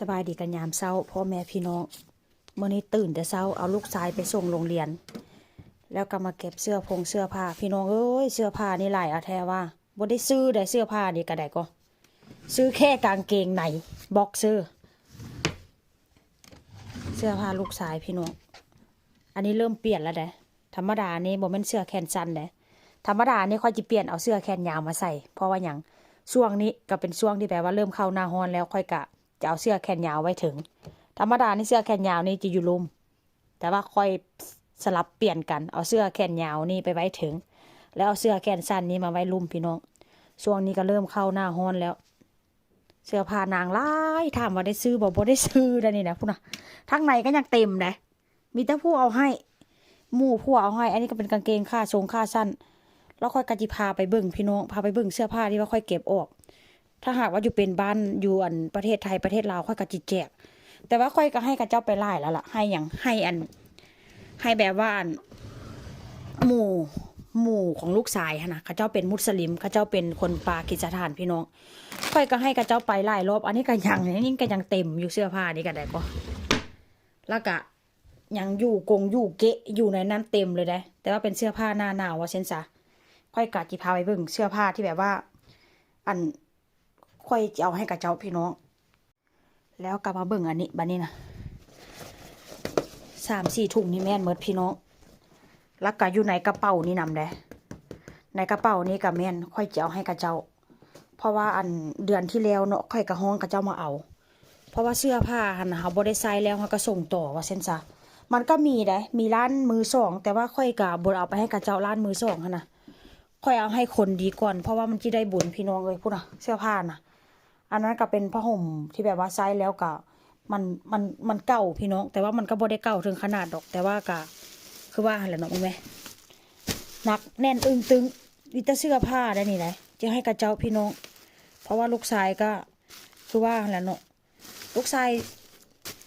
สบายดีกันยามเช้าพ่อแม่พี่น้องเมื่อนี้ตื่นแต่เช้าเอาลูกชายไปส่งโรงเรียนแล้วก็มาเก็บเสื้อผ้าพี่น้องเอ้ยเสื้อผ้านี่หลายเอาแท้ว่าบ่ได้ซื้อได้เสื้อผ้านี่ก็ได้ก็ซื้อแค่กางเกงในบ็อกเซอร์เสื้อผ้าลูกชายพี่น้องอันนี้เริ่มเปลี่ยนแล้วเด้ธรรมดานี่บ่แม่นเสื้อแขนสั้นเด้ธรรมดานี่ค่อยจะเปลี่ยนเอาเสื้อแขนยาวมาใส่เพราะว่าหยังช่วงนี้ก็เป็นช่วงที่แบบว่าเริ่มเข้าหน้าร้อนแล้วค่อยกะจะเอาเสื้อแขนยาวไว้ถึงธรรมดานี่เสื้อแขนยาวนี่จะอยู่ลุมแต่ว่าค่อยสลับเปลี่ยนกันเอาเสื้อแขนยาวนี่ไปไว้ถึงแล้วเอาเสื้อแขนสั้นนี่มาไว้ลุมพี่น้องช่วงนี้ก็เริ่มเข้าหน้าร้อนแล้วเสื้อผ้านางหลายถามว่าได้ซื้อบ่ได้ซื้อได้นี่นะพุ่นน่ะทั้งในก็ยังเต็มนะมีแต่ผู้เอาให้หมู่ผู้เอาให้อันนี้ก็เป็นกางเกงขาสั้นแล้วค่อยกะจิพาไปเบิ่งพี่น้องพาไปเบิ่งเสื้อผ้าที่ว่าค่อยเก็บออกถ้าหากว่าอยู่เป็นบ้านอยู่อันประเทศไทยประเทศลาวค่อยกะจิแจกแต่ว่าค่อยก็ให้กับเจ้าไปไล่แล้วล่ะให้อย่างให้แบบว่าหมู่ของลูกชายนะเขาเจ้าเป็นมุสลิมเขาเจ้าเป็นคนปากีสถานพี่น้องค่อยก็ให้กับเจ้าไปไล่รอบอันนี้ก็ยังเต็มอยู่เสื้อผ้านี่ก็ได้ก็แล้วก็ยังอยู่เกะอยู่ในนั้นเต็มเลยได้แต่ว่าเป็นเสื้อผ้าหน้าหนาวว่าเช่นซะค่อยกะจิพาไปเบิ่งเสื้อผ้าที่แบบว่าอันค่อยจะเอาให้กับเจ้าพี่น้องแล้วกลับมาเบิ่งอันนี้บัดนี้นะ3-4 ถุงนี่แม่นเมดพี่น้องแล้วก็อยู่ในกระเป๋านี่นำได้ในกระเป๋านี้กับแม่นค่อยจะเอาให้กับเจ้าเพราะว่าอันเดือนที่แล้วเนาะค่อยกระห้องกับเจ้ามาเอาเพราะว่าเสื้อผ้าหันเขาบ่ได้ใส่แล้วเขาก็ส่งต่อว่าเช่นซะมันก็มีได้มีร้านมือสองแต่ว่าค่อยกับบ่เอาไปให้กับเจ้าร้านมือสองหั่นน่ะค่อยเอาให้คนดีก่อนเพราะว่ามันสิได้บุญพี่น้องเอ้ยพุ่นน่ะเสื้อผ้าน่ะอันนั้นก็เป็นผ้าห่มที่แบบว่าใส่แล้วก็มันเก่าพี่น้องแต่ว่ามันก็บ่ได้เก่าถึงขนาดดอกแต่ว่าก็คือว่าหั่นแหละเนาะมึงแม่หนักแน่นตึงมีแต่เสื้อผ้าได้นี่แหละจะให้กับเจ้าพี่น้องเพราะว่าลูกชายก็คือว่าหั่นแหละเนาะลูกชาย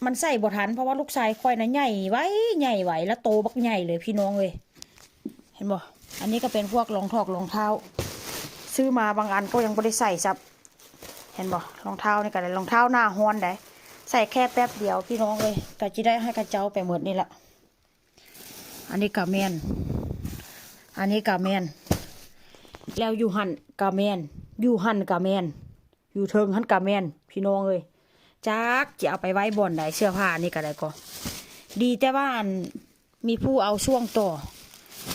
มันใส่บ่ทันเพราะว่าลูกชายค่อยน่ะใหญ่ไว้แล้วโตบักใหญ่เลยพี่น้องเลยเห็นบ่อันนี้ก็เป็นพวกรองเท้าซื้อมาบางอันก็ยังบ่ได้ใส่ซับเห็นบ่รองเท้านี่ก็ได้รองเท้าหน้าฮ้อนได้ใส่แค่แป๊บเดียวพี่น้องเลยก็จะได้ให้กระเจ้าไปหมดนี่แหละอันนี้กะแมนแล้วอยู่หันกะแมนอยู่เทิงหันกะแมนพี่น้องเลยจักจะเอาไปไว้บ่อนไหนเสื้อผ้านี่ก็ได้ก็ดีแต่ว่ามีผู้เอาช่วงต่อ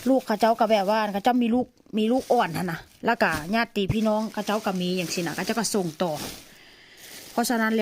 ลูกเขาเจ้าก็แบบว่าเขาเจ้ามีลูกอ่อนนะแล้วก็ญาติพี่น้องเขาเจ้าก็มีอย่างสินะเขาเจ้าก็ส่งต่อเพราะฉะนั้น